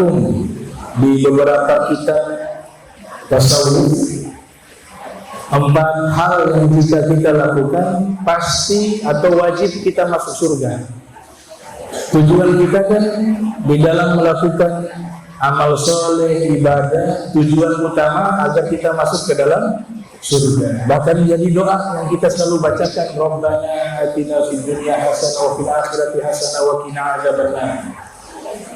terangkum di beberapa kitab tasawuf. 4 hal yang jika kita lakukan pasti atau wajib kita masuk surga. Tujuan kita kan di dalam melakukan amal soleh, ibadah, tujuan utama agar kita masuk ke dalam surga. Bahkan jadi doa yang kita selalu bacakan, Rabbana atina fid dunya hasanah wa fil akhirati hasanah wa qina adzabannar.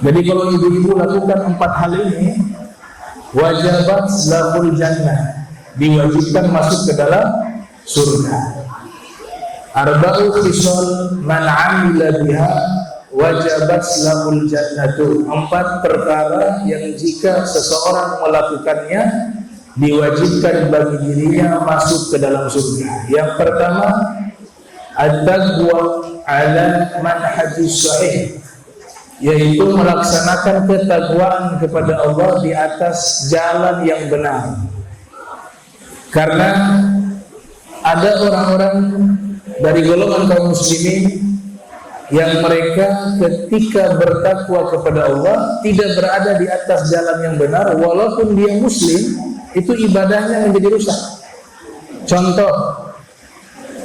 Jadi kalau ibu-ibu lakukan 4 hal ini, wajabat lahul jannah, diwajibkan masuk ke dalam surga. Arba'u khisal man 'amila biha wajabat lahul jannatu. 4 perkara yang jika seseorang melakukannya diwajibkan bagi dirinya masuk ke dalam surga. Yang pertama, at-taqwa ala manhajis sahih, yaitu melaksanakan ketakwaan kepada Allah di atas jalan yang benar. Karena ada orang-orang dari golongan kaum muslimin yang mereka ketika bertakwa kepada Allah tidak berada di atas jalan yang benar, walaupun dia muslim, itu ibadahnya menjadi rusak. Contoh,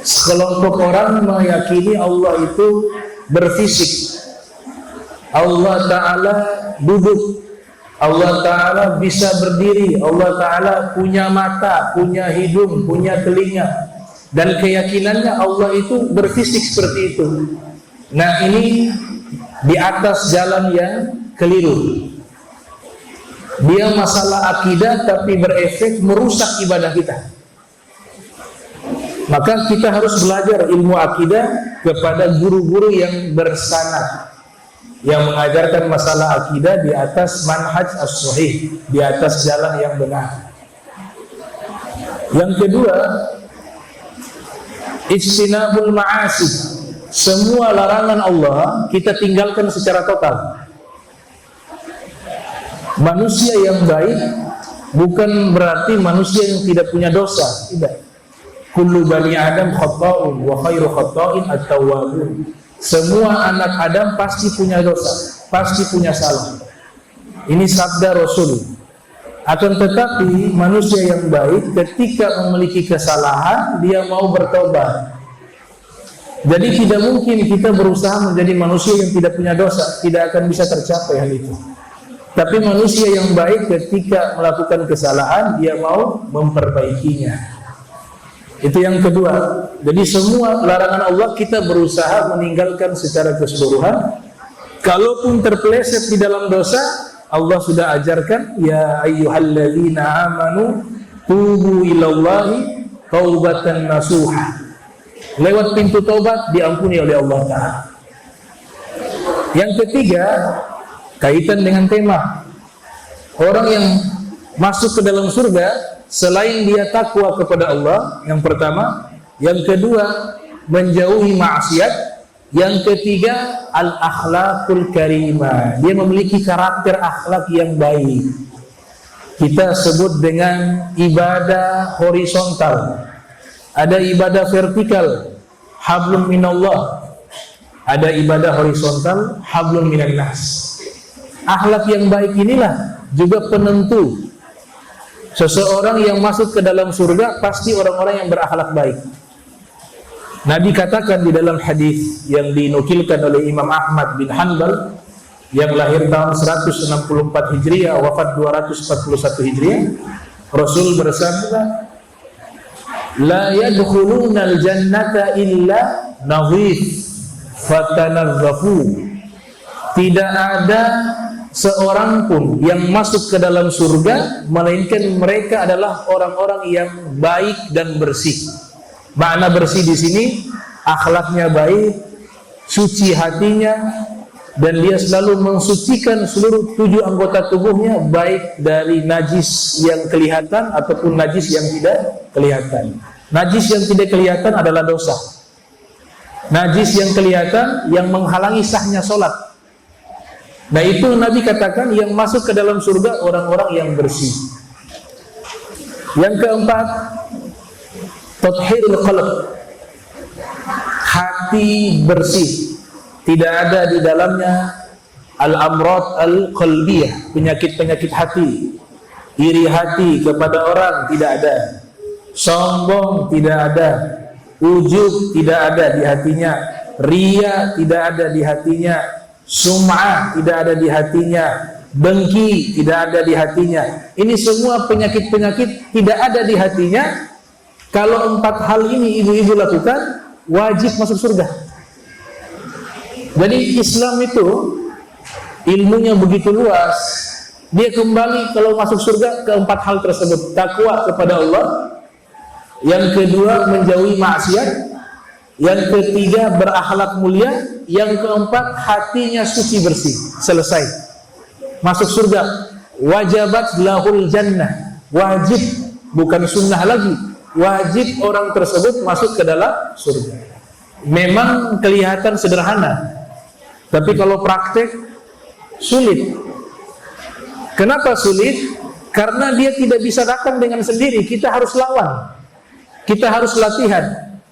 sekelompok orang meyakini Allah itu berfisik, Allah Ta'ala duduk, Allah Ta'ala bisa berdiri, Allah Ta'ala punya mata, punya hidung, punya telinga, dan keyakinannya Allah itu berfisik seperti itu. Nah, ini di atas jalan yang keliru. Dia masalah akidah tapi berefek merusak ibadah kita. Maka kita harus belajar ilmu akidah kepada guru-guru yang bersanad, yang mengajarkan masalah akidah di atas manhaj as-sahih, di atas jalan yang benar. Yang kedua, ijtinabul ma'asi. Semua larangan Allah kita tinggalkan secara total. Manusia yang baik bukan berarti manusia yang tidak punya dosa, tidak. Kullu bani Adam khata'un wa khairu khata'in at-tawwabun. Semua anak Adam pasti punya dosa, pasti punya salah. Ini sabda Rasul. Akan tetapi manusia yang baik ketika memiliki kesalahan dia mau bertobat. Jadi tidak mungkin kita berusaha menjadi manusia yang tidak punya dosa, tidak akan bisa tercapai hal itu. Tapi manusia yang baik ketika melakukan kesalahan dia mau memperbaikinya. Itu yang kedua. Jadi semua larangan Allah kita berusaha meninggalkan secara keseluruhan. Kalaupun terpeleset di dalam dosa, Allah sudah ajarkan, ya ayyuhalladzina amanu tubu ilallahi taubatan nasuha. Lewat pintu taubat diampuni oleh Allah Ta'ala. Yang ketiga, kaitan dengan tema orang yang masuk ke dalam surga selain dia takwa kepada Allah, yang pertama, yang kedua menjauhi maksiat, yang ketiga al-akhlaqul karimah, dia memiliki karakter akhlak yang baik. Kita sebut dengan ibadah horizontal, ada ibadah vertikal, hablum minallah, ada ibadah horizontal, hablum minan nas. Akhlak yang baik inilah juga penentu seseorang yang masuk ke dalam surga pasti orang-orang yang berakhlak baik. Nabi katakan di dalam hadis yang dinukilkan oleh Imam Ahmad bin Hanbal yang lahir tahun 164 Hijriah, wafat 241 Hijriah, Rasul bersabda, la yadkhulunal jannata illa nadhif fatanazzafu. Tidak ada seorang pun yang masuk ke dalam surga melainkan mereka adalah orang-orang yang baik dan bersih. Makna bersih di sini akhlaknya baik, suci hatinya, dan dia selalu mensucikan seluruh 7 anggota tubuhnya, baik dari najis yang kelihatan ataupun najis yang tidak kelihatan. Najis yang tidak kelihatan adalah dosa. Najis yang kelihatan yang menghalangi sahnya sholat. Nah itu Nabi katakan yang masuk ke dalam surga orang-orang yang bersih. Yang keempat, tathhirul qalb, hati bersih, tidak ada di dalamnya al-amrad al-qalbiyah, penyakit-penyakit hati. Iri hati kepada orang tidak ada, sombong tidak ada, ujub tidak ada di hatinya, riya tidak ada di hatinya, sum'ah tidak ada di hatinya, dengki tidak ada di hatinya. Ini semua penyakit-penyakit tidak ada di hatinya. Kalau 4 hal ini ibu-ibu lakukan, wajib masuk surga. Jadi Islam itu ilmunya begitu luas. Dia kembali kalau masuk surga ke 4 hal tersebut. Takwa kepada Allah, yang kedua menjauhi maksiat, yang ketiga berakhlak mulia, yang keempat hatinya suci bersih. Selesai, masuk surga. Wajabat lahul jannah, wajib, bukan sunnah lagi, wajib orang tersebut masuk ke dalam surga. Memang kelihatan sederhana, tapi kalau praktek sulit. Kenapa sulit? Karena dia tidak bisa datang dengan sendiri. Kita harus lawan, kita harus latihan.